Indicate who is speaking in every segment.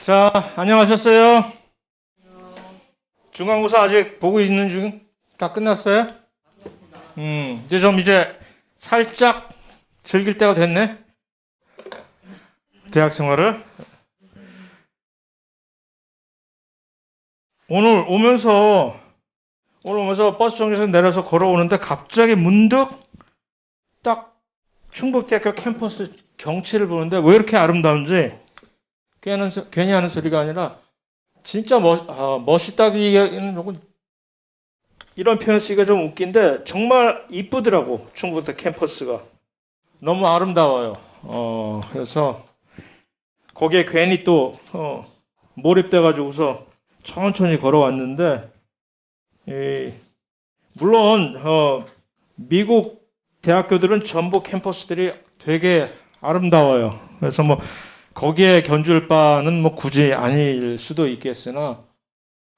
Speaker 1: 자, 안녕하셨어요? 중간고사 아직 보고 있는 중? 다 끝났어요? 이제 살짝 즐길 때가 됐네? 대학 생활을. 오늘 오면서 버스 정류장에서 내려서 걸어오는데 갑자기 문득 딱 충북대학교 캠퍼스 경치를 보는데 왜 이렇게 아름다운지 괜히 하는 소리가 아니라 진짜 멋있다기에는 조금 이런 표현 쓰기가 좀 웃긴데 정말 이쁘더라고. 충북대 캠퍼스가 너무 아름다워요. 그래서 거기에 괜히 또 몰입돼가지고서 천천히 걸어왔는데 물론 미국 대학교들은 전부 캠퍼스들이 되게 아름다워요. 그래서 뭐 거기에 견줄 바는 뭐 굳이 아닐 수도 있겠으나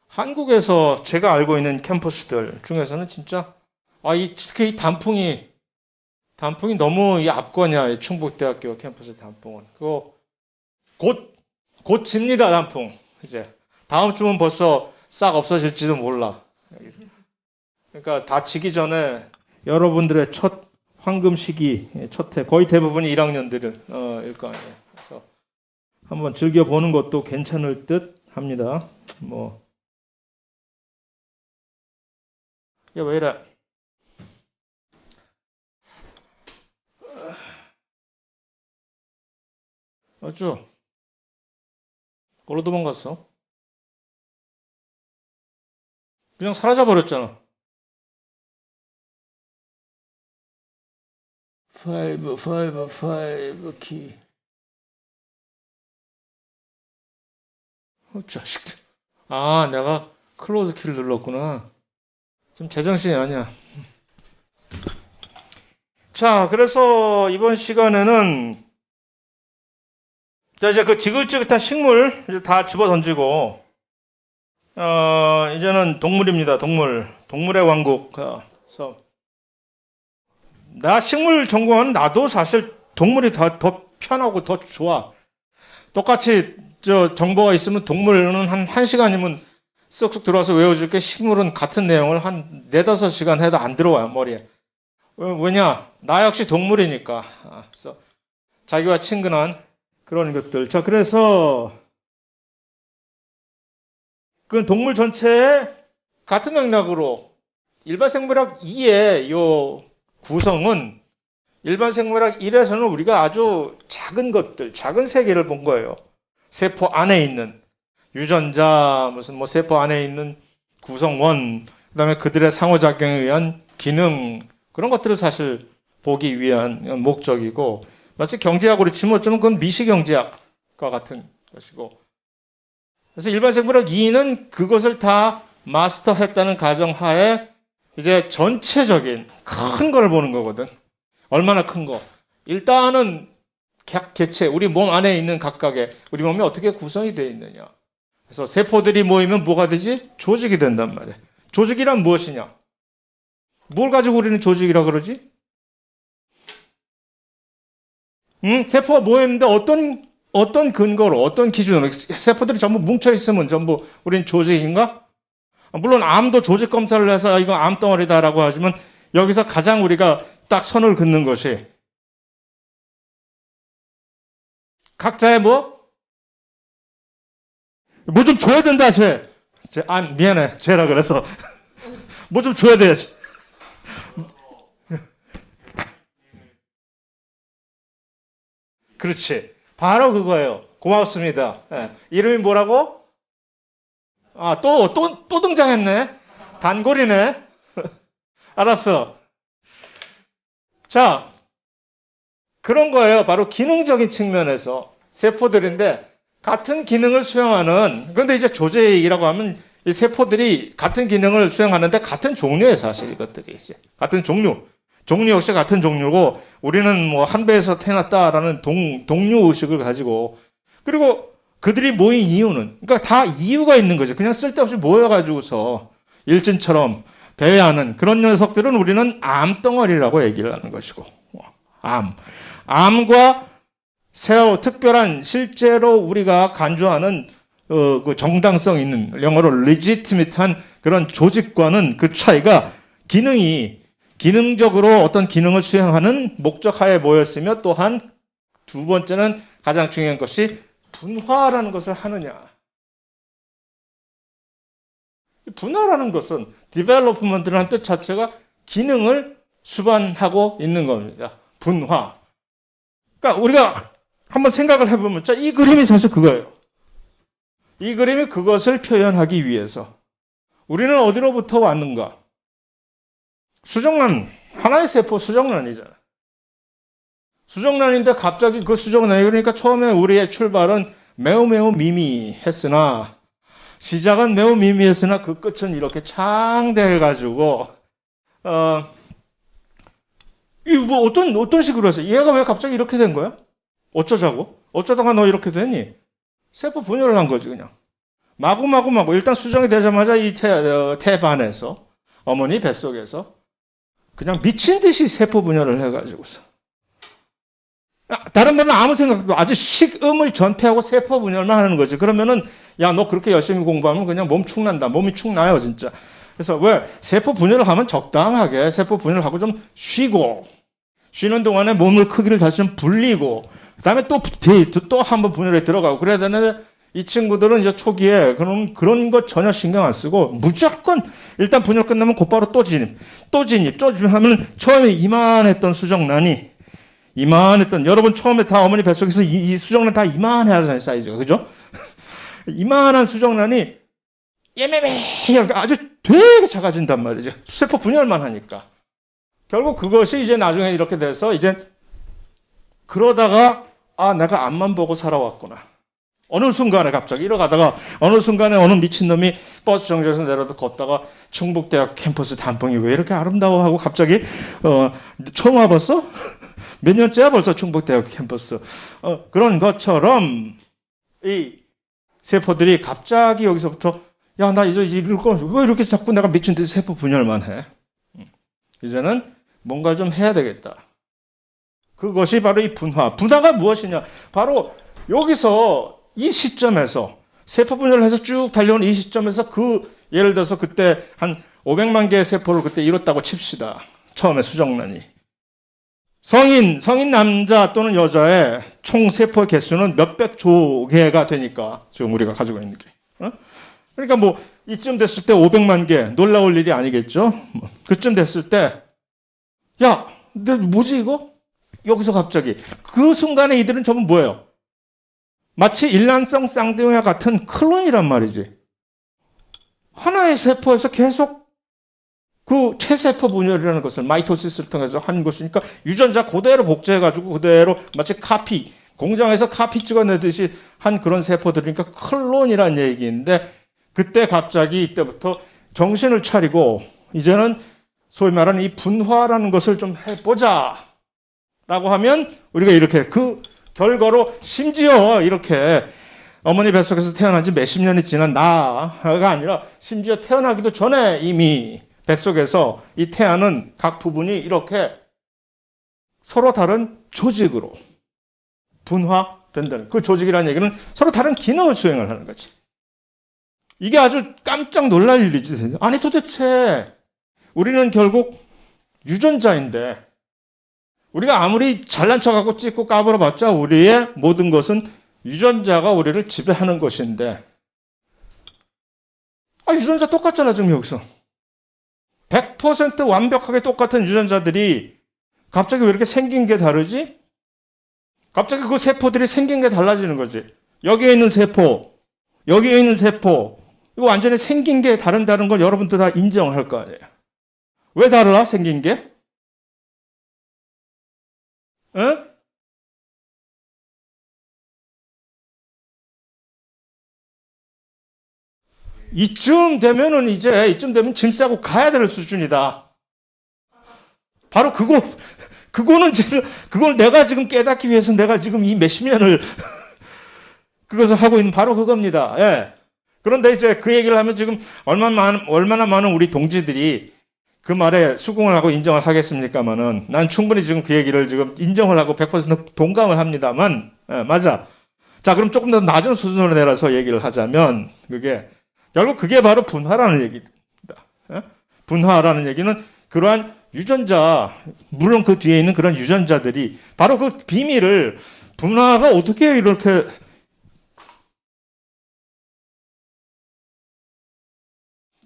Speaker 1: 한국에서 제가 알고 있는 캠퍼스들 중에서는 진짜 특히 이 단풍이 너무 이 압권이야. 이 충북대학교 캠퍼스 단풍은 그거 곧 집니다. 단풍 이제 다음 주면 벌써 싹 없어질지도 몰라. 그러니까 다 지기 전에 여러분들의 첫 황금 시기, 첫 해, 거의 대부분이 1학년들은 일 거 아니에요. 그래서 한번 즐겨보는 것도 괜찮을 듯 합니다. 이게 왜 이래? 어쭈? 어디로 도망갔어? 그냥 사라져버렸잖아. 5 키. 자식들. 내가 클로즈 키를 눌렀구나. 좀 제정신이 아니야. 자, 그래서 이번 시간에는 이제 그 지긋지긋한 식물 이제 다 집어 던지고 이제는 동물입니다. 동물의 왕국. 그래서 나 식물 전공하는 나도 사실 동물이 더 편하고 더 좋아. 똑같이 정보가 있으면 동물은 한 1시간이면 쓱쓱 들어와서 외워줄게. 식물은 같은 내용을 한 4-5시간 해도 안 들어와요, 머리에. 왜냐? 나 역시 동물이니까. 그래서 자기와 친근한 그런 것들. 자, 그래서 그 동물 전체에 같은 맥락으로 일반 생물학 2의 요 구성은 일반 생물학 1에서는 우리가 아주 작은 것들, 작은 세계를 본 거예요. 세포 안에 있는 유전자, 무슨 세포 안에 있는 구성원, 그다음에 그들의 상호작용에 의한 기능, 그런 것들을 사실 보기 위한 목적이고, 마치 경제학으로 치면 어쩌면 그건 미시경제학과 같은 것이고, 그래서 일반 생물학 2는 그것을 다 마스터했다는 가정하에 이제 전체적인 큰 걸 보는 거거든. 얼마나 큰 거. 일단은 각 개체, 우리 몸 안에 있는 각각의 우리 몸이 어떻게 구성이 되어 있느냐. 그래서 세포들이 모이면 뭐가 되지? 조직이 된단 말이야. 조직이란 무엇이냐? 뭘 가지고 우리는 조직이라 그러지? 세포가 모였는데 어떤 근거로, 어떤 기준으로 세포들이 전부 뭉쳐 있으면 전부 우리는 조직인가? 물론 암도 조직 검사를 해서 이거 암덩어리다라고 하지만 여기서 가장 우리가 딱 선을 긋는 것이 각자의 뭐 좀 줘야 된다, 쟤. 미안해. 쟤라 그래서. 뭐 좀 줘야 돼야지. 그렇지. 바로 그거예요. 고맙습니다. 이름이 뭐라고? 또 등장했네. 단골이네. 알았어. 자, 그런 거예요. 바로 기능적인 측면에서 세포들인데 같은 기능을 수행하는, 그런데 이제 조직이라고 하면 이 세포들이 같은 기능을 수행하는데 같은 종류의 사실 이것들이 이제 같은 종류 역시 같은 종류고 우리는 뭐 한 배에서 태어났다라는 동료 의식을 가지고 그리고 그들이 모인 이유는 그러니까 다 이유가 있는 거죠. 그냥 쓸데없이 모여가지고서 일진처럼 배회하는 그런 녀석들은 우리는 암덩어리라고 얘기를 하는 것이고 암과 새로 특별한 실제로 우리가 간주하는 그 정당성 있는 영어로 legitimate한 그런 조직과는 그 차이가 기능적으로 어떤 기능을 수행하는 목적하에 모였으며 또한 두 번째는 가장 중요한 것이 분화라는 것을 하느냐. 분화라는 것은 development라는 뜻 자체가 기능을 수반하고 있는 겁니다. 분화. 그러니까 우리가 한번 생각을 해보면 이 그림이 사실 그거예요. 이 그림이 그것을 표현하기 위해서 우리는 어디로부터 왔는가? 수정란, 하나의 세포 수정란이잖아. 수정란인데 갑자기 그 수정란이 그러니까 처음에 우리의 출발은 매우 미미했으나 시작은 매우 미미했으나 그 끝은 이렇게 창대해가지고 이 뭐 어떤 식으로 해서 얘가 왜 갑자기 이렇게 된 거야? 어쩌자고? 어쩌다가 너 이렇게 되니? 세포 분열을 한 거지 그냥. 마구 일단 수정이 되자마자 이 태반에서 어머니 뱃속에서 그냥 미친 듯이 세포 분열을 해가지고서 다른 분은 아무 생각도 아주 식음을 전폐하고 세포 분열만 하는 거지. 그러면은 야 너 그렇게 열심히 공부하면 그냥 몸 축난다. 몸이 축나요 진짜. 그래서 왜 세포 분열을 하면 적당하게 세포 분열을 하고 좀 쉬고 쉬는 동안에 몸을 크기를 다시 좀 불리고 그다음에 또 한 번 분열에 들어가고 그래야 되는데 이 친구들은 이제 초기에 그런 거 전혀 신경 안 쓰고 무조건 일단 분열 끝나면 곧바로 또 진입 하면 처음에 이만했던 수정란이 여러분 처음에 다 어머니 뱃속에서 이 수정란 다 이만해 하잖아요 사이즈가 그죠? 이만한 수정란이 예매매 아주 되게 작아진단 말이죠. 세포 분열만 하니까. 결국 그것이 이제 나중에 이렇게 돼서 이제 그러다가 내가 앞만 보고 살아왔구나. 어느 순간에 갑자기 이러가다가 어느 순간에 어느 미친놈이 버스 정류장에서 내려서 걷다가 충북대학 캠퍼스 단풍이 왜 이렇게 아름다워 하고 갑자기 처음 와봤어? 몇 년째야 벌써 충북대학 캠퍼스. 그런 것처럼 이 세포들이 갑자기 여기서부터 야, 나 이제 이럴 거 왜 이렇게 자꾸 내가 미친 듯이 세포 분열만 해? 이제는 뭔가 좀 해야 되겠다. 그것이 바로 이 분화. 분화가 무엇이냐? 바로 여기서 이 시점에서 세포 분열을 해서 쭉 달려오는 이 시점에서 예를 들어서 그때 한 500만 개의 세포를 그때 이뤘다고 칩시다. 처음에 수정란이. 성인 남자 또는 여자의 총 세포 개수는 몇백 조 개가 되니까 지금 우리가 가지고 있는 게. 그러니까 뭐 이쯤 됐을 때 500만 개 놀라울 일이 아니겠죠. 그쯤 됐을 때 야, 근데 뭐지 이거? 여기서 갑자기 그 순간에 이들은 전부 뭐예요? 마치 일란성 쌍둥이와 같은 클론이란 말이지. 하나의 세포에서 계속 그 체세포 분열이라는 것을 마이토시스를 통해서 한 것이니까 유전자 그대로 복제해가지고 그대로 마치 공장에서 카피 찍어내듯이 한 그런 세포들이니까 클론이란 얘기인데 그때 갑자기 이때부터 정신을 차리고 이제는 소위 말하는 이 분화라는 것을 좀 해보자 라고 하면 우리가 이렇게 그 결과로 심지어 이렇게 어머니 뱃속에서 태어난 지 몇십 년이 지난 나가 아니라 심지어 태어나기도 전에 이미 뱃속에서 이 태아는 각 부분이 이렇게 서로 다른 조직으로 분화된다는 그 조직이라는 얘기는 서로 다른 기능을 수행을 하는 거지. 이게 아주 깜짝 놀랄 일이지. 아니 도대체 우리는 결국 유전자인데 우리가 아무리 잘난 척하고 찍고 까불어봤자 우리의 모든 것은 유전자가 우리를 지배하는 것인데 유전자 똑같잖아 지금 여기서 100% 완벽하게 똑같은 유전자들이 갑자기 왜 이렇게 생긴 게 다르지? 갑자기 그 세포들이 생긴 게 달라지는 거지. 여기에 있는 세포 이거 완전히 생긴 게 다른 걸 여러분도 다 인정할 거 아니에요. 왜 달라 생긴 게? 응? 이쯤 되면 짐 싸고 가야 될 수준이다. 바로 그거는 그걸 내가 지금 깨닫기 위해서 내가 지금 이 몇십 년을 그것을 하고 있는 바로 그겁니다. 예. 그런데 이제 그 얘기를 하면 지금 얼마나 많은 우리 동지들이 그 말에 수긍을 하고 인정을 하겠습니까만은 난 충분히 지금 그 얘기를 지금 인정을 하고 100% 동감을 합니다만, 맞아. 자, 그럼 조금 더 낮은 수준으로 내려서 얘기를 하자면 결국 그게 바로 분화라는 얘기입니다. 분화라는 얘기는 그러한 유전자, 물론 그 뒤에 있는 그런 유전자들이 바로 그 비밀을 분화가 어떻게 이렇게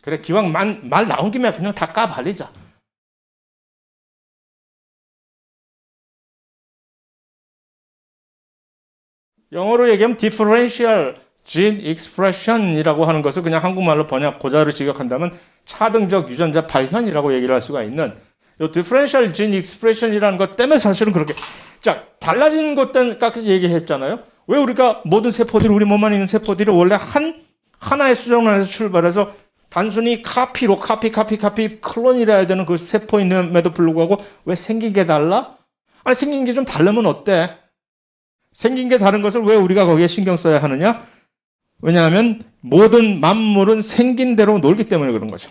Speaker 1: 그래, 기왕 말 나온 김에 그냥 다 까발리자. 영어로 얘기하면 differential gene expression이라고 하는 것을 그냥 한국말로 번역 고자로 직역한다면 차등적 유전자 발현이라고 얘기를 할 수가 있는 이 differential gene expression이라는 것 때문에 사실은 그렇게 자 달라지는 것 때문에 깎아서 얘기했잖아요. 왜 우리가 모든 세포들이 우리 몸 안에 있는 세포들이 원래 하나의 수정란에서 출발해서 단순히 카피로 카피 클론이라 해야 되는 그 세포임에도 불구하고 왜 생긴 게 달라? 아니 생긴 게 좀 다르면 어때? 생긴 게 다른 것을 왜 우리가 거기에 신경 써야 하느냐? 왜냐하면 모든 만물은 생긴 대로 놀기 때문에 그런 거죠.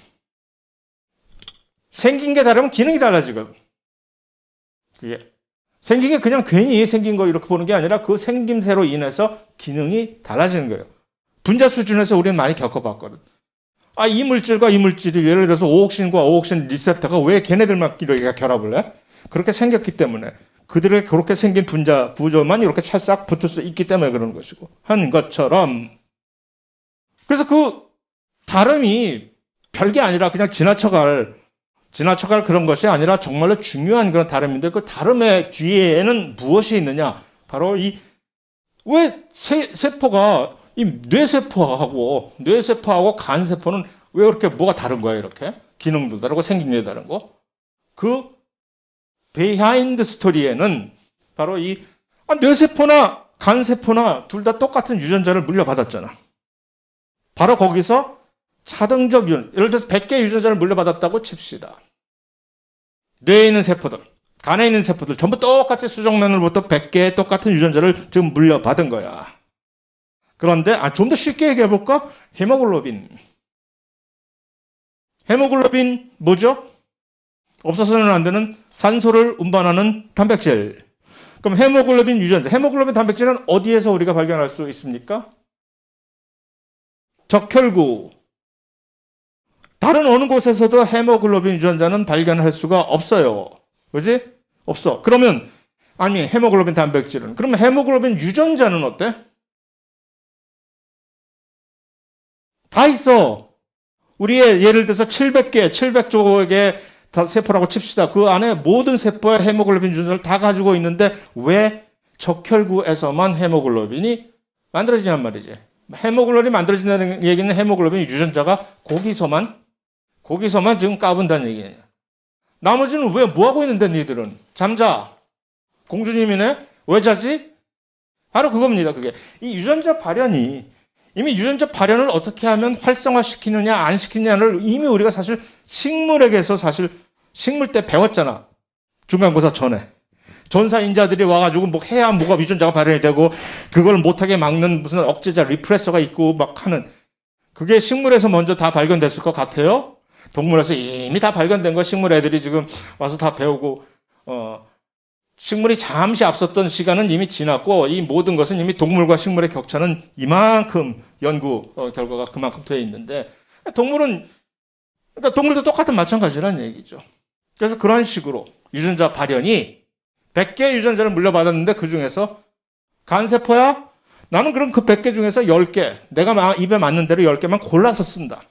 Speaker 1: 생긴 게 다르면 기능이 달라지거든. 그게 생긴 게 그냥 괜히 생긴 거 이렇게 보는 게 아니라 그 생김새로 인해서 기능이 달라지는 거예요. 분자 수준에서 우리는 많이 겪어봤거든. 이 물질과 이 물질이 예를 들어서 오옥신과 오옥신 리셉터가 왜 걔네들만 이렇게 결합을 해? 그렇게 생겼기 때문에 그들의 그렇게 생긴 분자 구조만 이렇게 찰싹 붙을 수 있기 때문에 그런 것이고 하는 것처럼 그래서 그 다름이 별게 아니라 그냥 지나쳐갈 그런 것이 아니라 정말로 중요한 그런 다름인데 그 다름의 뒤에는 무엇이 있느냐? 바로 왜 세포가 이 뇌세포하고 간세포는 왜 그렇게 뭐가 다른 거야, 이렇게? 기능도 다르고 생긴 게 다른 거? 그 비하인드 스토리에는 바로 뇌세포나 간세포나 둘 다 똑같은 유전자를 물려받았잖아. 바로 거기서 차등적 예를 들어서 100개 유전자를 물려받았다고 칩시다. 뇌에 있는 세포들, 간에 있는 세포들 전부 똑같이 수정란으로부터 100개의 똑같은 유전자를 지금 물려받은 거야. 그런데 좀 더 쉽게 얘기해 볼까? 헤모글로빈 뭐죠? 없어서는 안 되는 산소를 운반하는 단백질. 그럼 헤모글로빈 유전자, 헤모글로빈 단백질은 어디에서 우리가 발견할 수 있습니까? 적혈구. 다른 어느 곳에서도 헤모글로빈 유전자는 발견할 수가 없어요. 그지? 없어. 그러면 헤모글로빈 단백질은 그러면 헤모글로빈 유전자는 어때? 다 있어. 우리의 예를 들어서 700조의 세포라고 칩시다. 그 안에 모든 세포의 헤모글로빈 유전자를 다 가지고 있는데 왜 적혈구에서만 헤모글로빈이 만들어지냔 말이지. 헤모글로빈이 만들어진다는 얘기는 헤모글로빈 유전자가 거기서만 지금 까분다는 얘기냐. 나머지는 왜 뭐하고 있는데 니들은? 잠자. 공주님이네? 왜 자지? 바로 그겁니다. 그게. 이 유전자 발현이 이미 유전자 발현을 어떻게 하면 활성화시키느냐 안 시키느냐를 이미 우리가 사실 식물에게서 사실 식물 때 배웠잖아. 중간고사 전에. 전사인자들이 와가지고 뭐 해야 뭐가 유전자가 발현이 되고 그걸 못하게 막는 무슨 억제자 리프레서가 있고 막 하는 그게 식물에서 먼저 다 발견됐을 것 같아요. 동물에서 이미 다 발견된 거 식물 애들이 지금 와서 다 배우고 식물이 잠시 앞섰던 시간은 이미 지났고 이 모든 것은 이미 동물과 식물의 격차는 이만큼 연구 결과가 그만큼 돼 있는데 그러니까 동물도 똑같은 마찬가지라는 얘기죠. 그래서 그런 식으로 유전자 발현이 100개의 유전자를 물려받았는데 그 중에서 간세포야? 나는 그럼 그 100개 중에서 10개 내가 입에 맞는 대로 10개만 골라서 쓴다.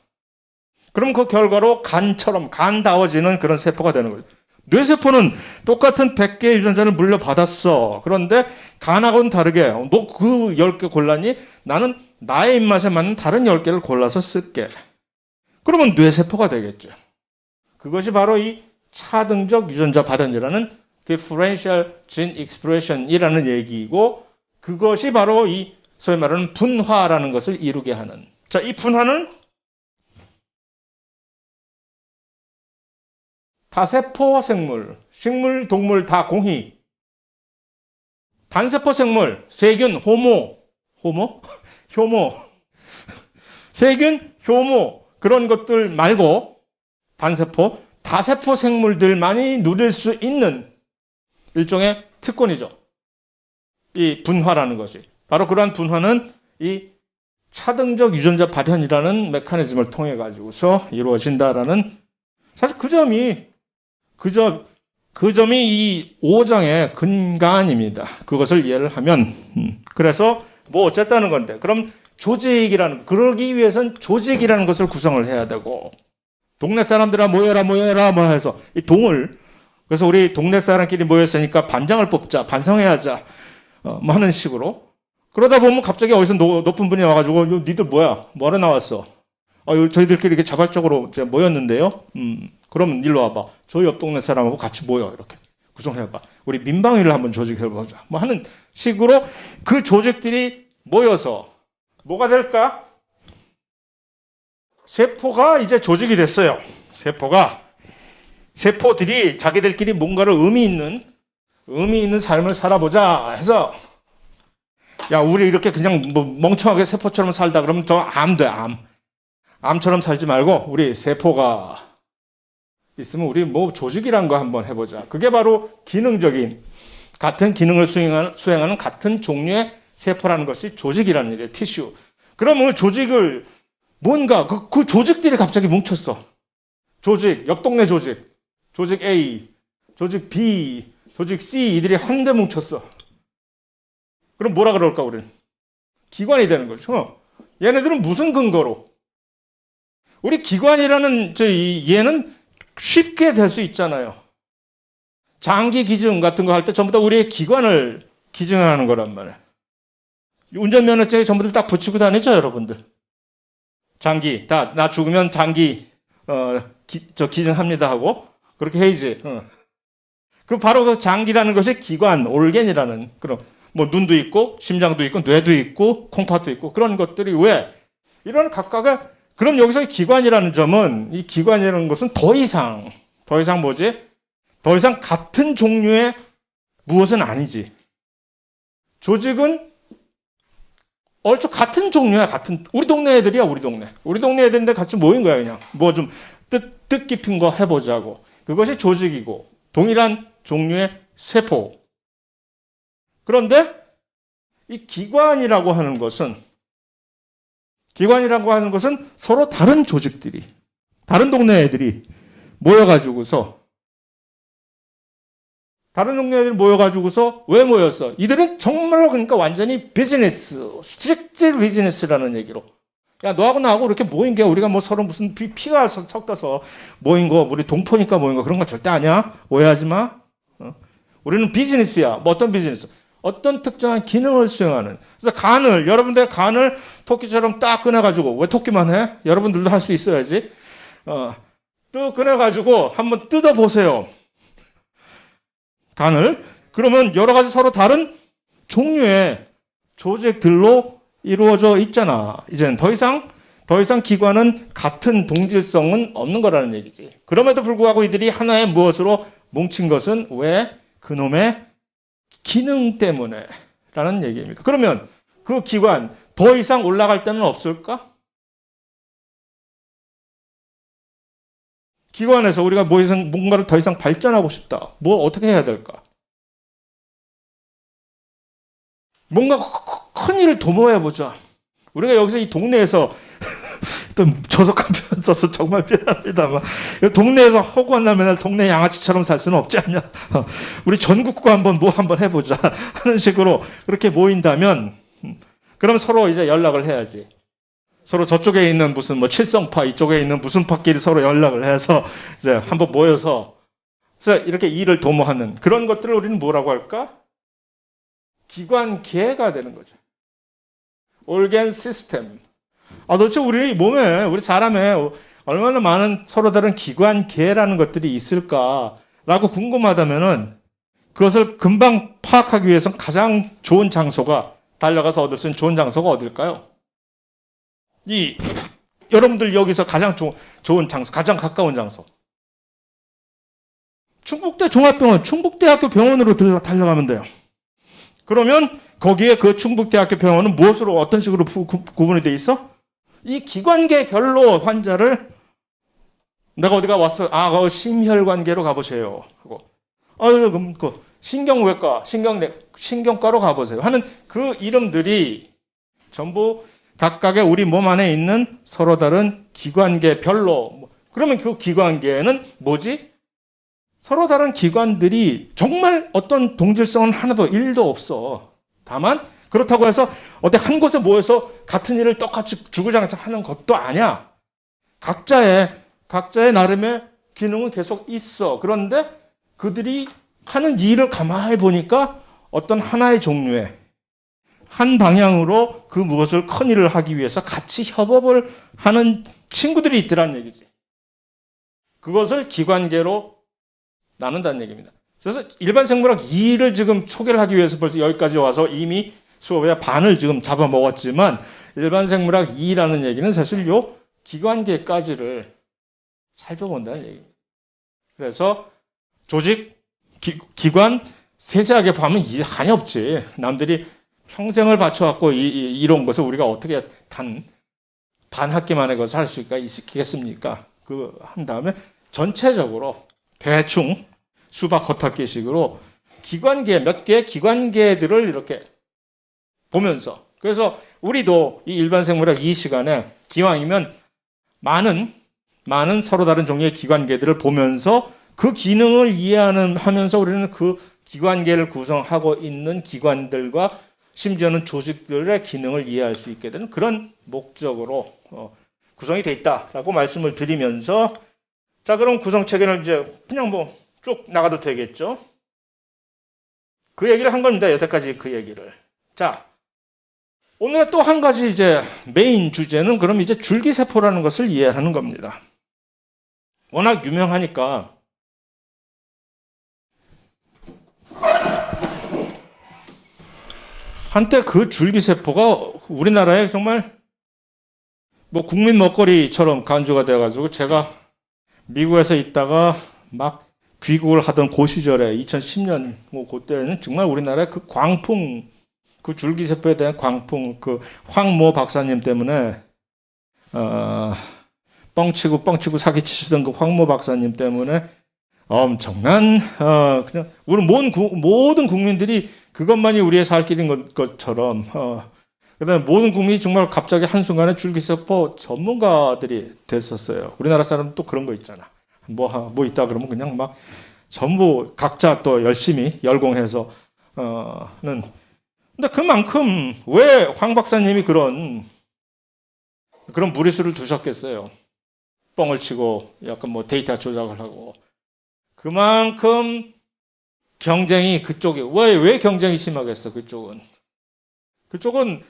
Speaker 1: 그럼 그 결과로 간다워지는 그런 세포가 되는 거죠. 뇌세포는 똑같은 100개의 유전자를 물려받았어. 그런데 간하고는 다르게 너 그 10개 골랐니? 나는 나의 입맛에 맞는 다른 10개를 골라서 쓸게. 그러면 뇌세포가 되겠죠. 그것이 바로 이 차등적 유전자 발현이라는 differential gene expression이라는 얘기이고 그것이 바로 이 소위 말하는 분화라는 것을 이루게 하는. 자, 이 분화는 다세포 생물, 식물, 동물 다 공히. 단세포 생물, 세균, 효모. 세균, 효모 그런 것들 말고 단세포, 다세포 생물들만이 누릴 수 있는 일종의 특권이죠. 이 분화라는 것이. 바로 그러한 분화는 이 차등적 유전자 발현이라는 메커니즘을 통해 가지고서 이루어진다라는, 사실 그 점이 이 5장의 근간입니다. 그것을 이해를 하면 그래서 뭐 어쨌다는 건데, 그럼 그러기 위해선 조직이라는 것을 구성을 해야 되고, 동네 사람들아 모여라 뭐 해서 이 동을, 그래서 우리 동네 사람끼리 모였으니까 반장을 뽑자, 반성해야자 뭐 하는 식으로. 그러다 보면 갑자기 어디서 높은 분이 와가지고 니들 뭐하러 나왔어? 저희들끼리 이렇게 자발적으로 모였는데요. 그러면 일로 와봐. 저희 옆 동네 사람하고 같이 모여. 이렇게 구성해봐. 우리 민방위를 한번 조직해보자. 뭐 하는 식으로 그 조직들이 모여서 뭐가 될까? 세포가 이제 조직이 됐어요. 세포들이 자기들끼리 뭔가를 의미 있는 삶을 살아보자 해서, 야, 우리 이렇게 그냥 뭐 멍청하게 세포처럼 살다 그러면 저 암 돼, 암. 암처럼 살지 말고 우리 세포가 있으면 우리 뭐 조직이란 거 한번 해보자. 그게 바로 기능적인, 같은 기능을 수행하는 같은 종류의 세포라는 것이 조직이라는 얘기예요. 티슈. 그러면 조직을 뭔가 그 조직들이 갑자기 뭉쳤어. 조직, 옆 동네 조직 A, 조직 B, 조직 C, 이들이 한데 뭉쳤어. 그럼 뭐라 그럴까, 우리는? 기관이 되는 거죠. 얘네들은 무슨 근거로? 우리 기관이라는 얘는 쉽게 될 수 있잖아요. 장기 기증 같은 거 할 때 전부 다 우리의 기관을 기증하는 거란 말이에요. 운전면허증에 전부들 딱 붙이고 다니죠, 여러분들. 장기, 나 죽으면 장기, 기증합니다 하고, 그렇게 해야지. 바로 그 장기라는 것이 기관, 올겐이라는, 그런, 뭐, 눈도 있고, 심장도 있고, 뇌도 있고, 콩팥도 있고, 그런 것들이 왜? 이런 각각의, 그럼 여기서 기관이라는 점은, 이 기관이라는 것은 더 이상 뭐지? 더 이상 같은 종류의 무엇은 아니지. 조직은 얼추 같은 종류야, 우리 동네 애들이야, 우리 동네 애들인데 같이 모인 거야, 그냥. 뭐 좀 뜻 깊은 거 해보자고. 그것이 조직이고, 동일한 종류의 세포. 그런데 이 기관이라고 하는 것은 서로 다른 조직들이, 다른 동네 애들이 모여가지고서 왜 모였어? 이들은 정말로 그러니까 완전히 스트릭트 비즈니스라는 얘기로. 야, 너하고 나하고 이렇게 모인 게 우리가 뭐 서로 무슨 피가 섞여서 모인 거, 우리 동포니까 모인 거 그런 거 절대 아니야. 오해하지 마. 우리는 비즈니스야. 뭐 어떤 비즈니스? 어떤 특정한 기능을 수행하는. 그래서 여러분들 간을 토끼처럼 딱 꺼내가지고, 왜 토끼만 해? 여러분들도 할 수 있어야지. 또 꺼내가지고 한번 뜯어보세요. 간을. 그러면 여러 가지 서로 다른 종류의 조직들로 이루어져 있잖아. 이제는 더 이상 기관은 같은 동질성은 없는 거라는 얘기지. 그럼에도 불구하고 이들이 하나의 무엇으로 뭉친 것은 왜? 그놈의 기능 때문에 라는 얘기입니다. 그러면 그 기관 더 이상 올라갈 때는 없을까? 기관에서 우리가 뭔가를 더 이상 발전하고 싶다. 뭘 어떻게 해야 될까? 뭔가 큰 일을 도모해보자. 우리가 여기서 이 동네에서 또 조석한 표현 써서 정말 미안합니다만, 동네에서 허구한 날 맨날 동네 양아치처럼 살 수는 없지 않냐. 우리 전국구 한번 해보자 하는 식으로 그렇게 모인다면, 그럼 서로 이제 연락을 해야지. 서로 저쪽에 있는 무슨 뭐 칠성파, 이쪽에 있는 무슨 파끼리 서로 연락을 해서 이제 한번 모여서, 그래서 이렇게 일을 도모하는 그런 것들을 우리는 뭐라고 할까? 기관계가 되는 거죠. 올겐 시스템. 도대체 우리 몸에, 우리 사람에 얼마나 많은 서로 다른 기관계라는 것들이 있을까라고 궁금하다면은, 그것을 금방 파악하기 위해서는 가장 좋은 장소가, 달려가서 얻을 수 있는 좋은 장소가 어딜까요? 여러분들 여기서 가장 좋은 장소, 가장 가까운 장소. 충북대 종합병원, 충북대학교 병원으로 달려가면 돼요. 그러면 거기에 그 충북대학교 병원은 무엇으로, 어떤 식으로 구분이 돼 있어? 이 기관계별로 환자를 내가 어디가 왔어? 아, 그 심혈관계로 가보세요. 하고, 그럼 그 신경외과, 신경과로 가보세요. 하는 그 이름들이 전부 각각의 우리 몸 안에 있는 서로 다른 기관계별로. 그러면 그 기관계는 뭐지? 서로 다른 기관들이 정말 어떤 동질성은 하나도 1도 없어. 다만 그렇다고 해서 어디 한 곳에 모여서 같은 일을 똑같이 주구장창 하는 것도 아니야. 각자의 나름의 기능은 계속 있어. 그런데 그들이 하는 일을 가만히 보니까 어떤 하나의 종류의 한 방향으로 그 무엇을 큰 일을 하기 위해서 같이 협업을 하는 친구들이 있더란 얘기지. 그것을 기관계로 나눈다는 얘기입니다. 그래서 일반 생물학 2를 지금 소개를 하기 위해서 벌써 여기까지 와서 이미 수업의 반을 지금 잡아먹었지만 일반 생물학 2라는 얘기는 사실 요 기관계까지를 살펴본다는 얘기입니다. 그래서 조직, 기관 세세하게 보면 한이 없지. 남들이 평생을 바쳐갖고 이런 것을 우리가 어떻게 반 학기 만에 것을 할 수 있겠습니까? 한 다음에 전체적으로 대충 수박 겉핥기식으로 기관계, 몇 개의 기관계들을 이렇게 보면서, 그래서 우리도 이 일반 생물학 이 시간에 기왕이면 많은 서로 다른 종류의 기관계들을 보면서 그 기능을 이해하면서 우리는 그 기관계를 구성하고 있는 기관들과 심지어는 조직들의 기능을 이해할 수 있게 되는 그런 목적으로 구성이 되어 있다라고 말씀을 드리면서, 자, 그럼 구성체계는 이제 그냥 뭐 쭉 나가도 되겠죠. 그 얘기를 한 겁니다. 여태까지 그 얘기를. 자, 오늘의 또 한 가지 이제 메인 주제는 그럼 이제 줄기세포라는 것을 이해하는 겁니다. 워낙 유명하니까 한때 그 줄기세포가 우리나라에 정말 뭐 국민 먹거리처럼 간주가 되어가지고 제가 미국에서 있다가 막 귀국을 하던 그 시절에 2010년 뭐 그때는 정말 우리나라의 그 광풍, 그 줄기세포에 대한 광풍, 그 황모 박사님 때문에 뻥치고 사기치시던 그 황모 박사님 때문에 엄청난 그냥 우리 모든 국민들이 그것만이 우리의 살 길인 것처럼 그다음에 모든 국민이 정말 갑자기 한순간에 줄기세포 전문가들이 됐었어요. 우리나라 사람은 또 그런 거 있잖아. 뭐 있다 그러면 그냥 막 전부 각자 또 열심히 열공해서 근데 그만큼 왜 황 박사님이 그런 무리수를 두셨겠어요. 뻥을 치고 약간 뭐 데이터 조작을 하고 그만큼 경쟁이 그쪽에 왜 경쟁이 심하겠어? 그쪽은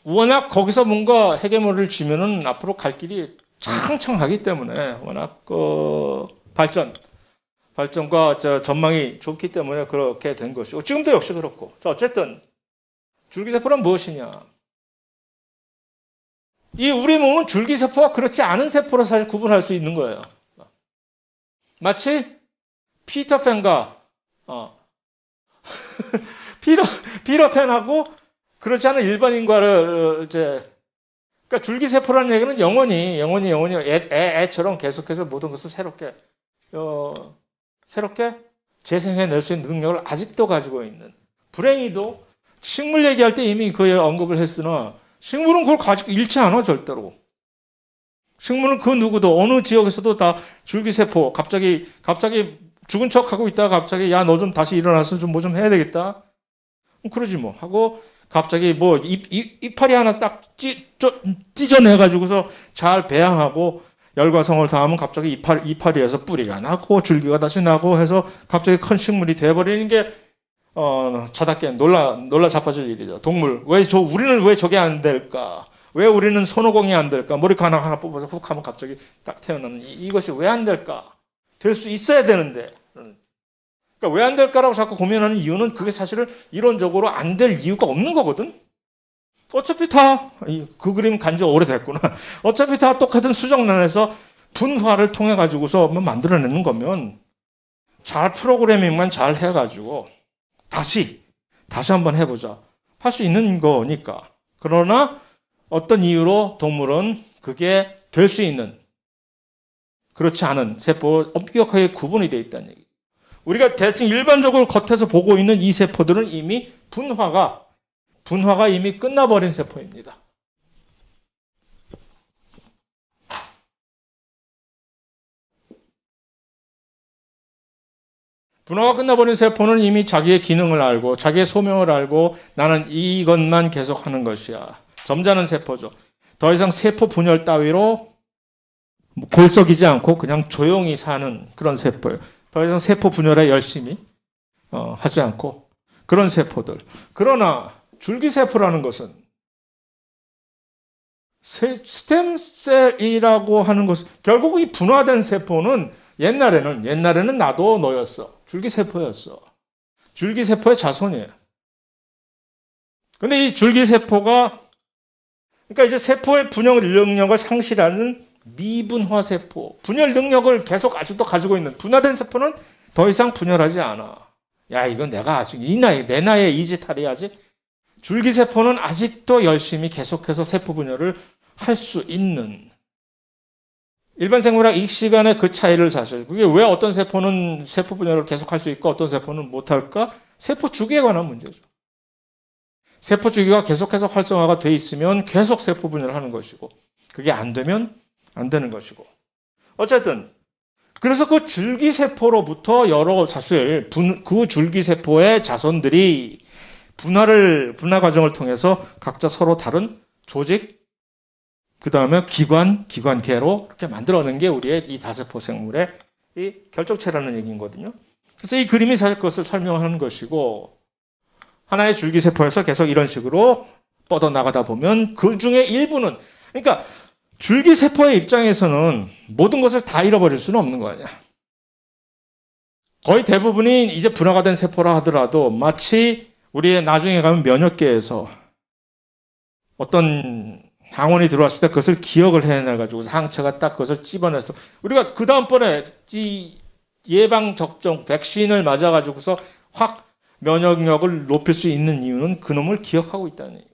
Speaker 1: 워낙 거기서 뭔가 헤게모니를 쥐면은 앞으로 갈 길이 창창하기 때문에 워낙 발전과 전망이 좋기 때문에 그렇게 된 것이고 지금도 역시 그렇고. 자, 어쨌든 줄기세포란 무엇이냐? 이 우리 몸은 줄기세포와 그렇지 않은 세포로 사실 구분할 수 있는 거예요. 마치 피터팬과 피터팬하고 그렇지 않은 일반인과를 그러니까 줄기세포라는 얘기는 영원히 애처럼 계속해서 모든 것을 새롭게 재생해낼 수 있는 능력을 아직도 가지고 있는. 불행히도 식물 얘기할 때 이미 그 언급을 했으나 식물은 그걸 가지고 잃지 않아 절대로. 식물은 그 누구도 어느 지역에서도 다 줄기세포 갑자기 죽은 척하고 있다가 갑자기 야 너 좀 다시 일어나서 좀 뭐 좀 해야 되겠다. 그러지 뭐 하고 갑자기 뭐 이파리 하나 딱 찢어내가지고서 잘 배양하고 열과성을 다하면 갑자기 이파리에서 뿌리가 나고 줄기가 다시 나고 해서 갑자기 큰 식물이 돼버리는 게 저답게 놀라 자빠질 일이죠. 동물 우리는 왜 저게 안 될까? 왜 우리는 손오공이 안 될까? 머리카락 하나 뽑아서 훅 하면 갑자기 딱 태어나는 이것이 왜 안 될까? 될 수 있어야 되는데. 그러니까 왜 안 될까라고 자꾸 고민하는 이유는 그게 사실은 이론적으로 안 될 이유가 없는 거거든. 어차피 다 그 그림 간지 오래됐구나. 어차피 다 똑같은 수정란에서 분화를 통해 가지고서 만들어내는 거면 잘 프로그래밍만 잘 해가지고 다시 한번 해보자 할 수 있는 거니까. 그러나 어떤 이유로 동물은 그게 될 수 있는 그렇지 않은 세포 엄격하게 구분이 되어 있다는 얘기. 우리가 대충 일반적으로 겉에서 보고 있는 이 세포들은 이미 분화가 이미 끝나버린 세포입니다. 분화가 끝나버린 세포는 이미 자기의 기능을 알고 자기의 소명을 알고 나는 이것만 계속하는 것이야. 점잖은 세포죠. 더 이상 세포 분열 따위로 골석이지 않고 그냥 조용히 사는 그런 세포예요. 더 이상 세포 분열에 열심히 하지 않고 그런 세포들. 그러나 줄기세포라는 것은 스템셀이라고 하는 것은 결국 이 분화된 세포는 옛날에는 나도 너였어. 줄기세포였어. 줄기세포의 자손이에요. 근데 이 줄기세포가 그러니까 이제 세포의 분열 능력을 상실하는 미분화세포. 분열 능력을 계속 아직도 가지고 있는 분화된 세포는 더 이상 분열하지 않아. 야, 이건 내가 아직 내 나이에 이 짓 하려야지. 줄기세포는 아직도 열심히 계속해서 세포 분열을 할 수 있는 일반 생물학 익시간의 그 차이를 사실 그게 왜 어떤 세포는 세포 분열을 계속할 수 있고 어떤 세포는 못할까? 세포 주기에 관한 문제죠. 세포 주기가 계속해서 활성화가 돼 있으면 계속 세포 분열을 하는 것이고 그게 안 되면 안 되는 것이고 어쨌든 그래서 그 줄기세포로부터 사실 그 줄기세포의 자손들이 분화 과정을 통해서 각자 서로 다른 조직, 그 다음에 기관계로 이렇게 만들어낸 게 우리의 이 다세포 생물의 이 결정체라는 얘기거든요. 그래서 이 그림이 사실 그것을 설명하는 것이고, 하나의 줄기세포에서 계속 이런 식으로 뻗어나가다 보면 그 중에 일부는, 그러니까 줄기세포의 입장에서는 모든 것을 다 잃어버릴 수는 없는 거 아니야. 거의 대부분이 이제 분화가 된 세포라 하더라도 마치 우리의 나중에 가면 면역계에서 어떤 항원이 들어왔을 때 그것을 기억을 해내가지고 항체가 딱 그것을 찝어내서 우리가 그 다음번에 이 예방 접종 백신을 맞아가지고서 확 면역력을 높일 수 있는 이유는 그놈을 기억하고 있다는 얘기예요.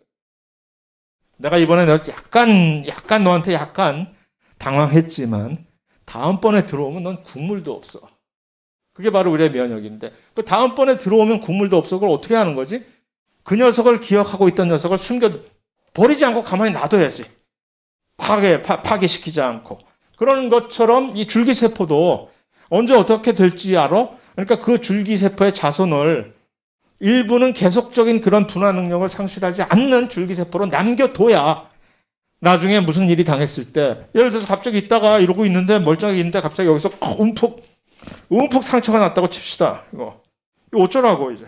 Speaker 1: 내가 이번에 약간 너한테 약간 당황했지만 다음번에 들어오면 넌 국물도 없어. 그게 바로 우리의 면역인데 그 다음번에 들어오면 국물도 없어. 그걸 어떻게 하는 거지? 그 녀석을 기억하고 있던 녀석을 버리지 않고 가만히 놔둬야지. 파괴시키지 않고. 그런 것처럼 이 줄기세포도 언제 어떻게 될지 알아? 그러니까 그 줄기세포의 자손을 일부는 계속적인 그런 분화 능력을 상실하지 않는 줄기세포로 남겨둬야 나중에 무슨 일이 당했을 때 예를 들어서 갑자기 있다가 이러고 있는데 멀쩡하게 있는데 갑자기 여기서 움푹 상처가 났다고 칩시다. 이거 어쩌라고 이제.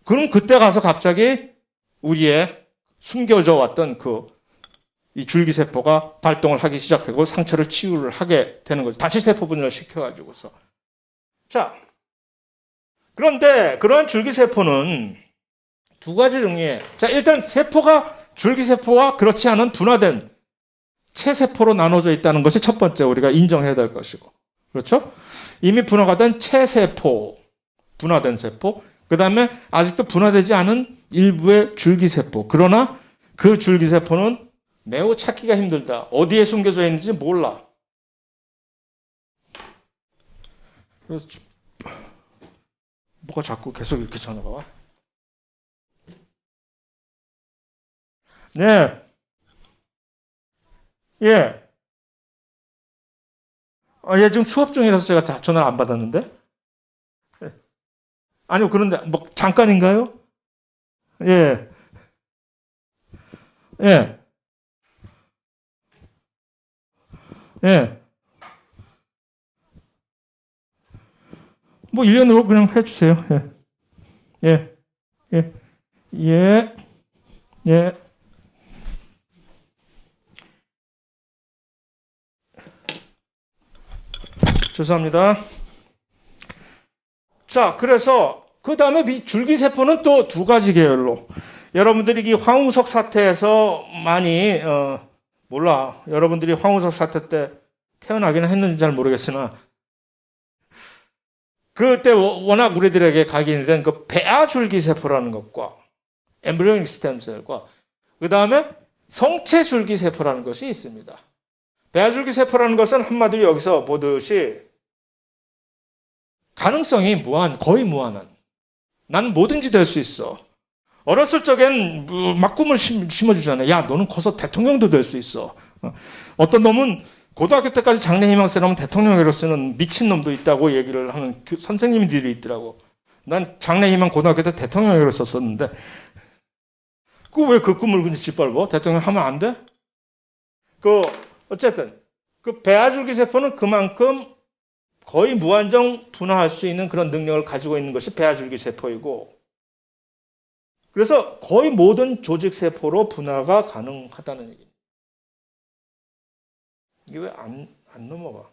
Speaker 1: 그럼 그때 가서 갑자기 우리의 숨겨져 왔던 이 줄기세포가 발동을 하기 시작하고 상처를 치유를 하게 되는 거죠. 다시 세포 분열을 시켜가지고서. 자, 그런데 그러한 줄기세포는 두 가지 종류에 자, 일단 줄기세포와 그렇지 않은 분화된 체세포로 나눠져 있다는 것이 첫 번째 우리가 인정해야 될 것이고. 그렇죠? 이미 분화가 된 체세포, 분화된 세포, 그 다음에 아직도 분화되지 않은 일부의 줄기세포. 그러나 그 줄기세포는 매우 찾기가 힘들다. 어디에 숨겨져 있는지 몰라. 그래서 뭐가 자꾸 계속 이렇게 전화가 와? 네. 예. 얘 지금 수업 중이라서 제가 전화를 안 받았는데? 예. 아니요, 그런데, 잠깐인가요? 예. 예. 예. 1년으로 그냥 해주세요. 예. 예. 예. 예. 죄송합니다. 자, 그래서 그 다음에 줄기세포는 또 두 가지 계열로 여러분들이 이 황우석 사태에서 많이 몰라. 여러분들이 황우석 사태 때 태어나기는 했는지 잘 모르겠으나 그때 워낙 우리들에게 각인이 된 그 배아 줄기세포라는 것과 엠브리오닉 스템셀과 그 다음에 성체 줄기세포라는 것이 있습니다. 배아줄기 세포라는 것은 한마디로 여기서 보듯이 가능성이 거의 무한한. 나는 뭐든지 될 수 있어. 어렸을 적엔 막 꿈을 심어주잖아요. 야, 너는 커서 대통령도 될 수 있어. 어떤 놈은 고등학교 때까지 장래희망서라면 대통령으로 쓰는 미친놈도 있다고 얘기를 하는 선생님들이 있더라고. 난 장래희망 고등학교 때 대통령으로 썼었는데 왜 그 꿈을 그냥 짓밟아? 대통령 하면 안 돼? 어쨌든 그 배아줄기 세포는 그만큼 거의 무한정 분화할 수 있는 그런 능력을 가지고 있는 것이 배아줄기 세포이고, 그래서 거의 모든 조직 세포로 분화가 가능하다는 얘기입니다. 이게 왜 안 넘어가?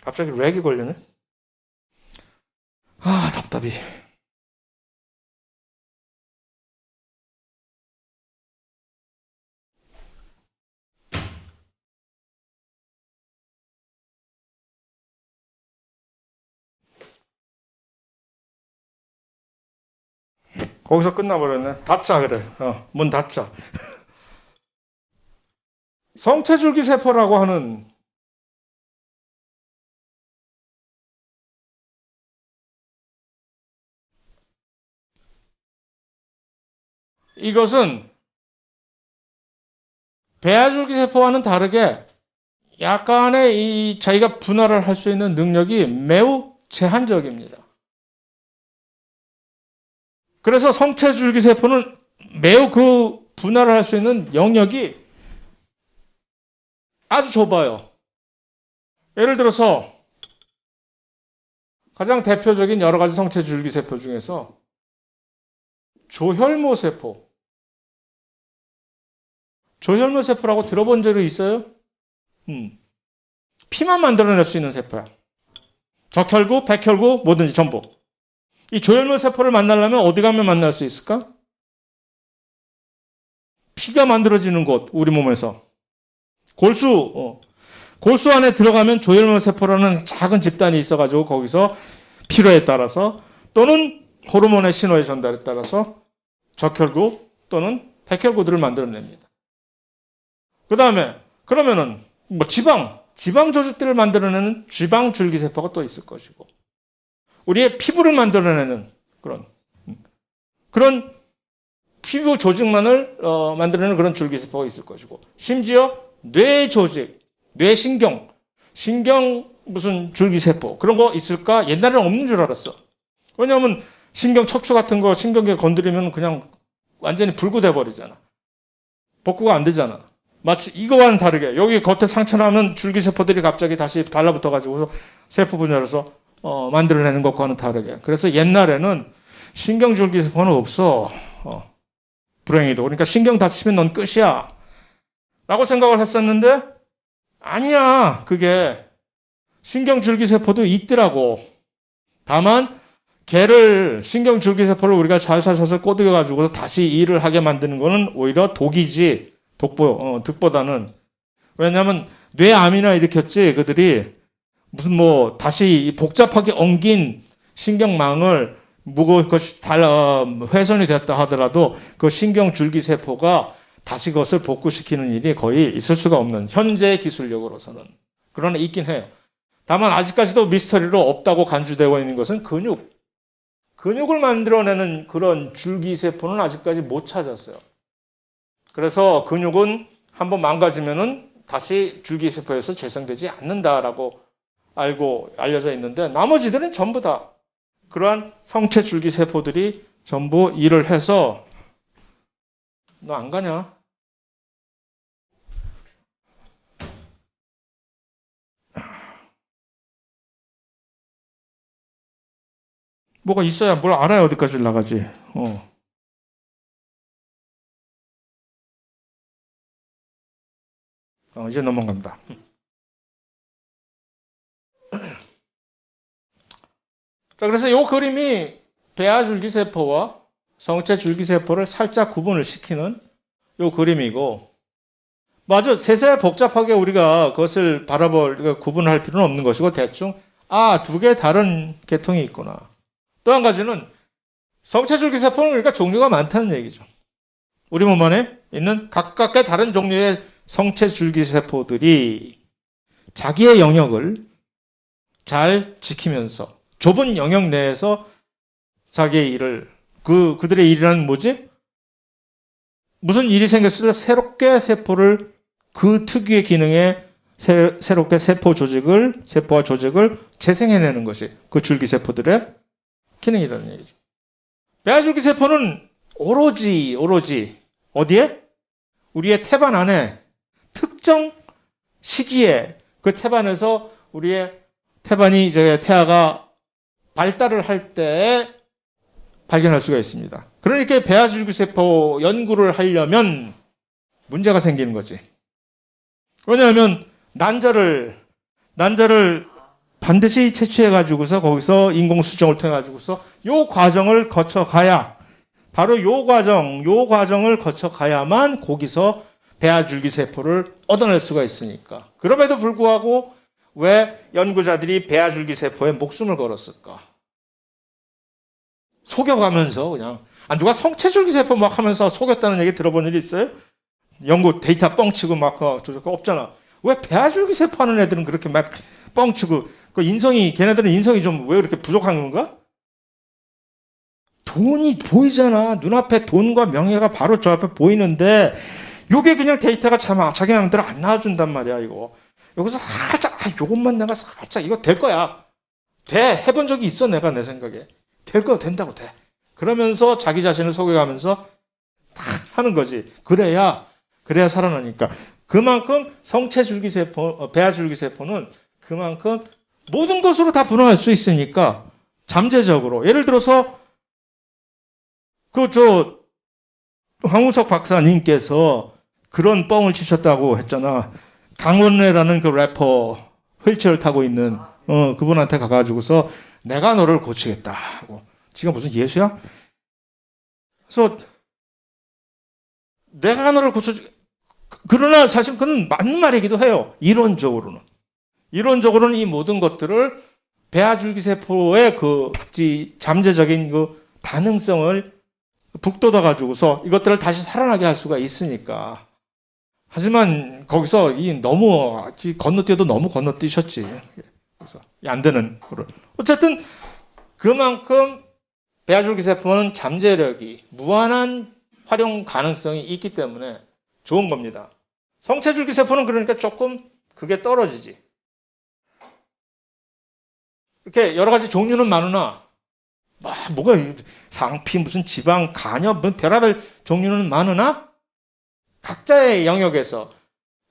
Speaker 1: 갑자기 렉이 걸리네? 답답해. 거기서 끝나버렸네. 닫자 그래. 문 닫자. 성체줄기 세포라고 하는 이것은 배아줄기 세포와는 다르게 약간의 자기가 분할을 할 수 있는 능력이 매우 제한적입니다. 그래서 성체줄기 세포는 매우 그 분할을 할 수 있는 영역이 아주 좁아요. 예를 들어서 가장 대표적인 여러 가지 성체줄기 세포 중에서 조혈모 세포. 조혈모 세포라고 들어본 적이 있어요? 피만 만들어낼 수 있는 세포야. 적혈구, 백혈구, 뭐든지 전부. 이 조혈모 세포를 만나려면 어디 가면 만날 수 있을까? 피가 만들어지는 곳, 우리 몸에서. 골수 안에 들어가면 조혈모 세포라는 작은 집단이 있어가지고 거기서 필요에 따라서 또는 호르몬의 신호의 전달에 따라서 적혈구 또는 백혈구들을 만들어냅니다. 그 다음에 그러면은 지방 조직들을 만들어내는 지방줄기세포가 또 있을 것이고, 우리의 피부를 만들어내는 그런 피부 조직만을 만들어내는 그런 줄기세포가 있을 것이고, 심지어 뇌 조직, 뇌신경, 무슨 줄기세포 그런 거 있을까? 옛날에는 없는 줄 알았어. 왜냐하면 신경 척추 같은 거 신경계 건드리면 그냥 완전히 불구돼 버리잖아. 복구가 안 되잖아. 마치 이거와는 다르게 여기 겉에 상처나면 줄기세포들이 갑자기 다시 달라붙어가지고 세포 분열해서 만들어내는 것과는 다르게. 그래서 옛날에는 신경줄기세포는 없어. 불행히도. 그러니까 신경 다치면 넌 끝이야 라고 생각을 했었는데 아니야. 그게 신경줄기세포도 있더라고. 다만 걔를 신경줄기세포를 우리가 살살살살 꼬드겨가지고 다시 일을 하게 만드는 거는 오히려 독이지 득보다는. 왜냐하면 뇌암이나 일으켰지 그들이 무슨 다시 복잡하게 엉긴 신경망을 것이 훼손이 됐다 하더라도 그 신경줄기세포가 다시 그것을 복구시키는 일이 거의 있을 수가 없는 현재 기술력으로서는. 그러나 있긴 해요. 다만 아직까지도 미스터리로 없다고 간주되고 있는 것은 근육을 만들어내는 그런 줄기세포는 아직까지 못 찾았어요. 그래서 근육은 한번 망가지면은 다시 줄기세포에서 재생되지 않는다라고 알려져 있는데, 나머지들은 전부 다 그러한 성체 줄기세포들이 전부 일을 해서. 너 안 가냐? 뭐가 있어야 뭘 알아야 어디까지 나가지. 이제 넘어간다. 자, 그래서 이 그림이 배아줄기세포와 성체줄기세포를 살짝 구분을 시키는 이 그림이고, 맞아. 세세 복잡하게 우리가 그것을 구분할 필요는 없는 것이고, 대충 아, 두 개 다른 계통이 있구나. 또 한 가지는 성체줄기세포는 그러니까 종류가 많다는 얘기죠. 우리 몸 안에 있는 각각의 다른 종류의 성체줄기세포들이 자기의 영역을 잘 지키면서 좁은 영역 내에서 자기의 일을, 그들의 일이란 뭐지? 무슨 일이 생겼을 때 새롭게 세포를 그 특유의 기능에 새롭게 세포와 조직을 재생해내는 것이 그 줄기세포들의 기능이라는 얘기죠. 배아줄기세포는 오로지 어디에? 우리의 태반 안에 특정 시기에 그 태반에서 우리의 태반이 이제 태아가 발달을 할 때 발견할 수가 있습니다. 그러니까 배아줄기세포 연구를 하려면 문제가 생기는 거지. 왜냐하면 난자를 반드시 채취해가지고서 거기서 인공수정을 통해가지고서 요 과정을 거쳐가야, 바로 요 과정을 거쳐가야만 거기서 배아줄기세포를 얻어낼 수가 있으니까. 그럼에도 불구하고 왜 연구자들이 배아줄기세포에 목숨을 걸었을까? 속여가면서 그냥, 누가 성체줄기세포 막 하면서 속였다는 얘기 들어본 일 있어요? 연구 데이터 뻥치고 막 없잖아. 왜 배아줄기세포 하는 애들은 그렇게 막 뻥치고, 걔네들은 인성이 좀 왜 그렇게 부족한 건가? 돈이 보이잖아. 눈앞에 돈과 명예가 바로 저 앞에 보이는데, 요게 그냥 데이터가 자기 마음대로 안 나와준단 말이야, 이거. 여기서 살짝, 요것만 내가 살짝, 이거 될 거야. 해본 적이 있어, 내가 내 생각에. 된다고 돼. 그러면서 자기 자신을 속여가면서 딱 하는 거지. 그래야 살아나니까. 그만큼 배아줄기세포는 그만큼 모든 것으로 다 분화할 수 있으니까 잠재적으로. 예를 들어서 황우석 박사님께서 그런 뻥을 치셨다고 했잖아. 강원래라는 그 래퍼 휠체어를 타고 있는 그분한테 가가지고서 내가 너를 고치겠다 하고. 지가 무슨 예수야? 그래서 내가 너를 그러나 사실 그건 맞는 말이기도 해요. 이론적으로는 이 모든 것들을 배아줄기세포의 잠재적인 그 다능성을 북돋아가지고서 이것들을 다시 살아나게 할 수가 있으니까. 하지만 거기서 건너뛰어도 너무 건너뛰셨지. 그래서 안 되는 거를. 어쨌든 그만큼 배아줄기세포는 잠재력이 무한한 활용 가능성이 있기 때문에 좋은 겁니다. 성체줄기세포는 그러니까 조금 그게 떨어지지. 이렇게 여러 가지 종류는 많으나 뭐가 상피 무슨 지방 간염 별의별 종류는 많으나 각자의 영역에서,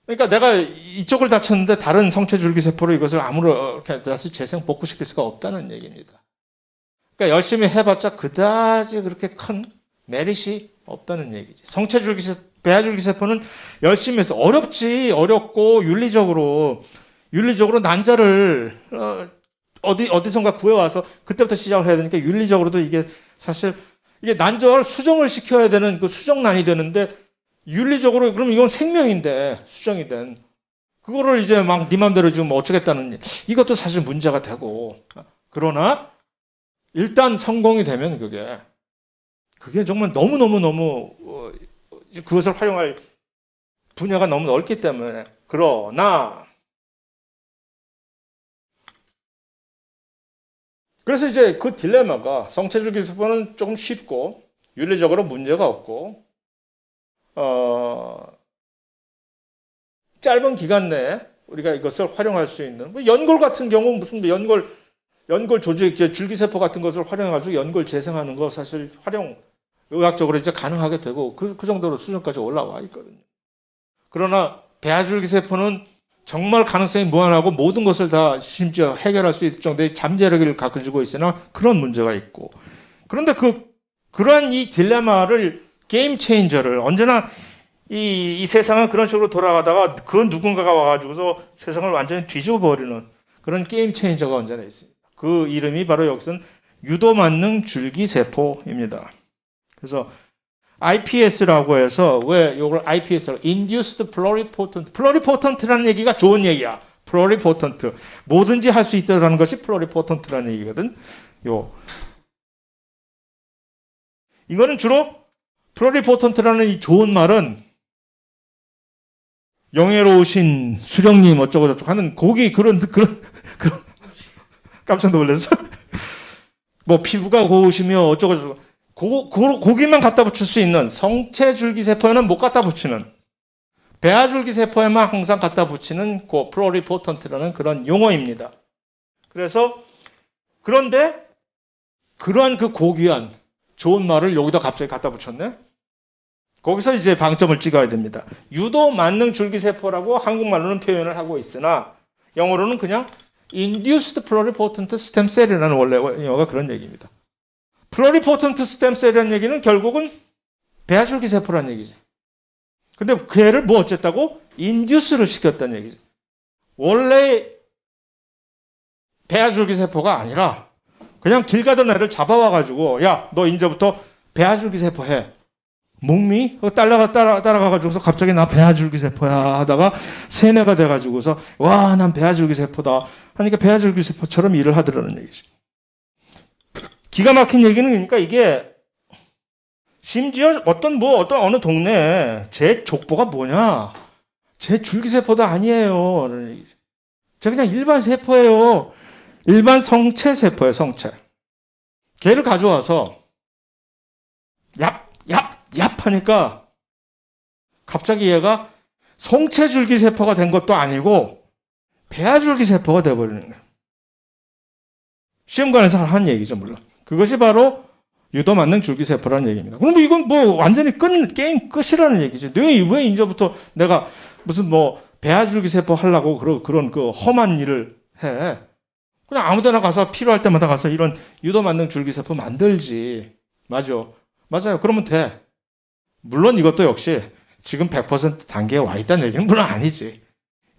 Speaker 1: 그러니까 내가 이쪽을 다쳤는데 다른 성체줄기세포로 이것을 아무렇게 다시 재생 복구시킬 수가 없다는 얘기입니다. 그러니까 열심히 해봤자 그다지 그렇게 큰 메리트이 없다는 얘기지. 배아줄기세포는 열심히 해서 어렵고 윤리적으로 난자를 어디선가 구해와서 그때부터 시작을 해야 되니까 윤리적으로도 이게 사실 이게 난자를 수정을 시켜야 되는 그 수정난이 되는데 윤리적으로 그럼 이건 생명인데 수정이 된 그거를 이제 막 네 맘대로 지금 어쩌겠다는 이것도 사실 문제가 되고. 그러나 일단 성공이 되면 그게 정말 너무 그것을 활용할 분야가 너무 넓기 때문에. 그러나 그래서 이제 그 딜레마가 성체줄기세포는 조금 쉽고 윤리적으로 문제가 없고 짧은 기간 내에 우리가 이것을 활용할 수 있는 연골 같은 경우 무슨 연골 조직 줄기세포 같은 것을 활용해가지고 연골 재생하는 거 사실 의학적으로 이제 가능하게 되고 그 정도로 수준까지 올라와 있거든요. 그러나 배아줄기세포는 정말 가능성이 무한하고 모든 것을 다 심지어 해결할 수 있을 정도의 잠재력을 가지고 있으나 그런 문제가 있고. 그런데 그러한 이 딜레마를 게임 체인저를 언제나 이 세상은 그런 식으로 돌아가다가 그 누군가가 와가지고서 세상을 완전히 뒤집어버리는 그런 게임 체인저가 언제나 있습니다. 그 이름이 바로 여기서는 유도만능 줄기세포입니다. 그래서 IPS라고 해서 왜 이걸 IPS라고 Induced Pluripotent라는 얘기가 좋은 얘기야. 플로리포턴트. 뭐든지 할 수 있다라는 것이 플로리포턴트라는 얘기거든. 이거는 주로 플로리포턴트라는 이 좋은 말은 영예로우신 수령님 어쩌고저쩌고 하는 그런 깜짝 놀랐어. 뭐 피부가 고우시며 어쩌고저쩌고 고기만 갖다 붙일 수 있는 성체 줄기세포에는 못 갖다 붙이는 배아 줄기세포에만 항상 갖다 붙이는 그 플로리포턴트라는 그런 용어입니다. 그래서 그런데 그러한 그 고귀한 좋은 말을 여기다 갑자기 갖다 붙였네. 거기서 이제 방점을 찍어야 됩니다. 유도 만능 줄기세포라고 한국말로는 표현을 하고 있으나 영어로는 그냥 Induced Pluripotent Stem Cell이라는 원래 영어가 그런 얘기입니다. Pluripotent Stem Cell이라는 얘기는 결국은 배아줄기세포라는 얘기지. 근데 그 애를 뭐 어쨌다고? Induce를 시켰다는 얘기지. 원래 배아줄기세포가 아니라 그냥 길 가던 애를 잡아와가지고 야, 너 이제부터 배아줄기세포 해. 목미? 따라가가지고서 갑자기 나 배아줄기세포야 하다가 세뇌가 돼가지고서 와, 난 배아줄기세포다 하니까 배아줄기세포처럼 일을 하더라는 얘기지. 기가 막힌 얘기는 그러니까 이게 심지어 어떤 어느 동네에 제 족보가 뭐냐? 제 줄기세포도 아니에요. 라는 얘기지. 제 그냥 일반 세포예요. 일반 성체세포예요, 성체. 걔를 가져와서 얍 하니까 갑자기 얘가 성체줄기세포가 된 것도 아니고 배아줄기세포가 돼버리는 거예요. 시험관에서 한 얘기죠, 물론. 그것이 바로 유도만능 줄기세포라는 얘기입니다. 그럼 이건 뭐 완전히 게임 끝이라는 얘기지. 왜 이제부터 내가 무슨 뭐 배아줄기세포 하려고 그런 그 험한 일을 해. 그냥 아무데나 가서 필요할 때마다 가서 이런 유도만능 줄기세포 만들지. 맞아요. 그러면 돼. 물론 이것도 역시 지금 100% 단계에 와 있다는 얘기는 물론 아니지.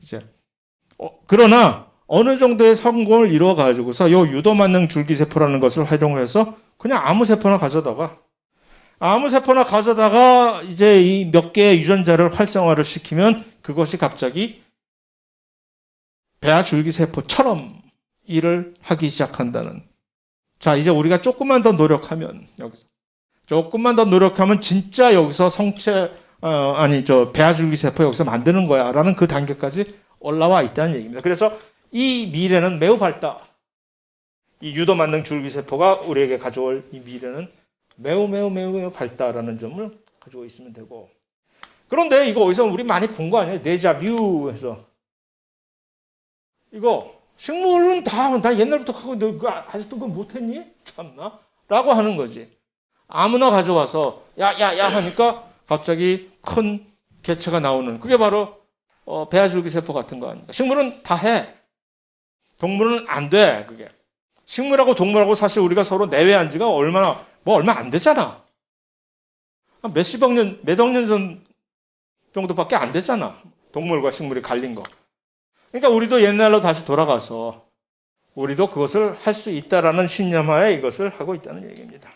Speaker 1: 이제 그러나 어느 정도의 성공을 이루어가지고서 요 유도만능 줄기세포라는 것을 활용해서 그냥 아무 세포나 가져다가 이제 이 몇 개의 유전자를 활성화를 시키면 그것이 갑자기 배아줄기세포처럼 일을 하기 시작한다는. 자, 이제 우리가 조금만 더 노력하면 진짜 여기서 배아줄기세포 여기서 만드는 거야 라는 그 단계까지 올라와 있다는 얘기입니다. 그래서 이 미래는 매우 밝다. 이 유도만능 줄기세포가 우리에게 가져올 이 미래는 매우 밝다라는 점을 가지고 있으면 되고. 그런데 이거 어디서 우리 많이 본 거 아니에요? 데자뷰에서. 이거 식물은 다 옛날부터 하고 너 그거 아직도 그거 못했니? 참나? 라고 하는 거지. 아무나 가져와서 야 하니까 갑자기 큰 개체가 나오는 그게 바로 배아줄기세포 같은 거 아닙니까? 식물은 다 해. 동물은 안 돼. 그게. 식물하고 동물하고 사실 우리가 서로 내외한 지가 얼마 안 되잖아. 몇 억 년 전 정도밖에 안 되잖아. 동물과 식물이 갈린 거. 그러니까 우리도 옛날로 다시 돌아가서 우리도 그것을 할 수 있다라는 신념하에 이것을 하고 있다는 얘기입니다.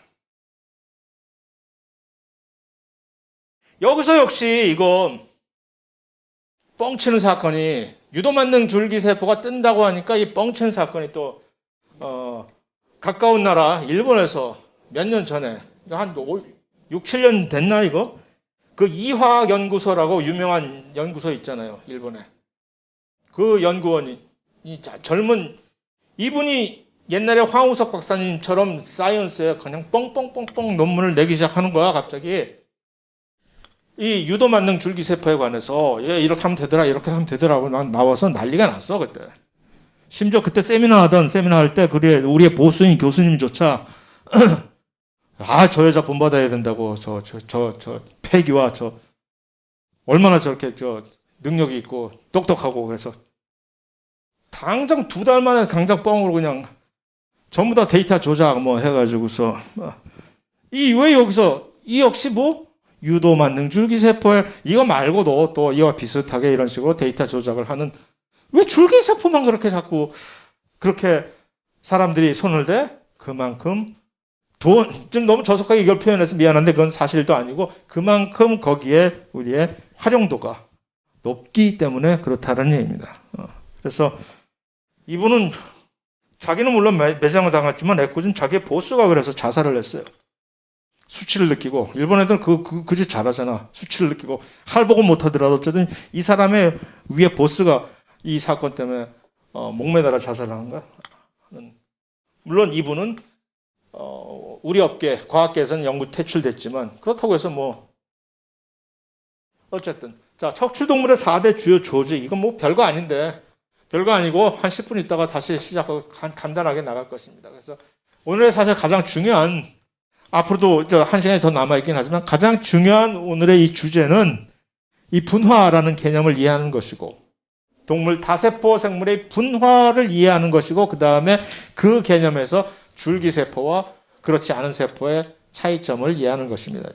Speaker 1: 여기서 역시 이거 뻥치는 사건이 유도만능 줄기세포가 뜬다고 하니까 이 뻥치는 사건이 또 가까운 나라 일본에서 몇 년 전에 한 6, 7년 됐나 이거? 그 이화연구소라고 유명한 연구소 있잖아요. 일본에. 그 연구원이 젊은 이분이 옛날에 황우석 박사님처럼 사이언스에 그냥 뻥뻥뻥뻥 논문을 내기 시작하는 거야. 갑자기. 이 유도만능 줄기세포에 관해서 이렇게 하면 되더라고 나와서 난리가 났어 그때. 심지어 그때 세미나 할 때 우리의 보수인 교수님조차 저 여자 본받아야 된다고 저 패기와 얼마나 저렇게 능력이 있고 똑똑하고 그래서 당장 2달 만에 당장 뻥으로 그냥 전부 다 데이터 조작 해가지고서 왜 여기서 이 역시 유도만능 줄기세포에 이거 말고도 또 이와 비슷하게 이런 식으로 데이터 조작을 하는 왜 줄기세포만 그렇게 자꾸 그렇게 사람들이 손을 대? 그만큼 좀 너무 저속하게 이걸 표현해서 미안한데 그건 사실도 아니고 그만큼 거기에 우리의 활용도가 높기 때문에 그렇다는 얘기입니다. 그래서 이분은 자기는 물론 매장을 당했지만 애꿎은 자기의 보스가 그래서 자살을 했어요. 수치를 느끼고 일본 애들 그 짓 잘하잖아. 수치를 느끼고 할복은 못하더라도 어쨌든 이 사람의 위에 보스가 이 사건 때문에 목매달아 자살한 거야. 물론 이분은 우리 업계 과학계에서는 영구 퇴출됐지만 그렇다고 해서 뭐 어쨌든 자 척추동물의 4대 주요 조직 이건 뭐 별거 아닌데 별거 아니고 한 10분 있다가 다시 시작하고 간단하게 나갈 것입니다. 그래서 오늘의 사실 가장 중요한 앞으로도 한 시간이 더 남아있긴 하지만 가장 중요한 오늘의 이 주제는 이 분화라는 개념을 이해하는 것이고 동물 다세포 생물의 분화를 이해하는 것이고 그 다음에 그 개념에서 줄기세포와 그렇지 않은 세포의 차이점을 이해하는 것입니다.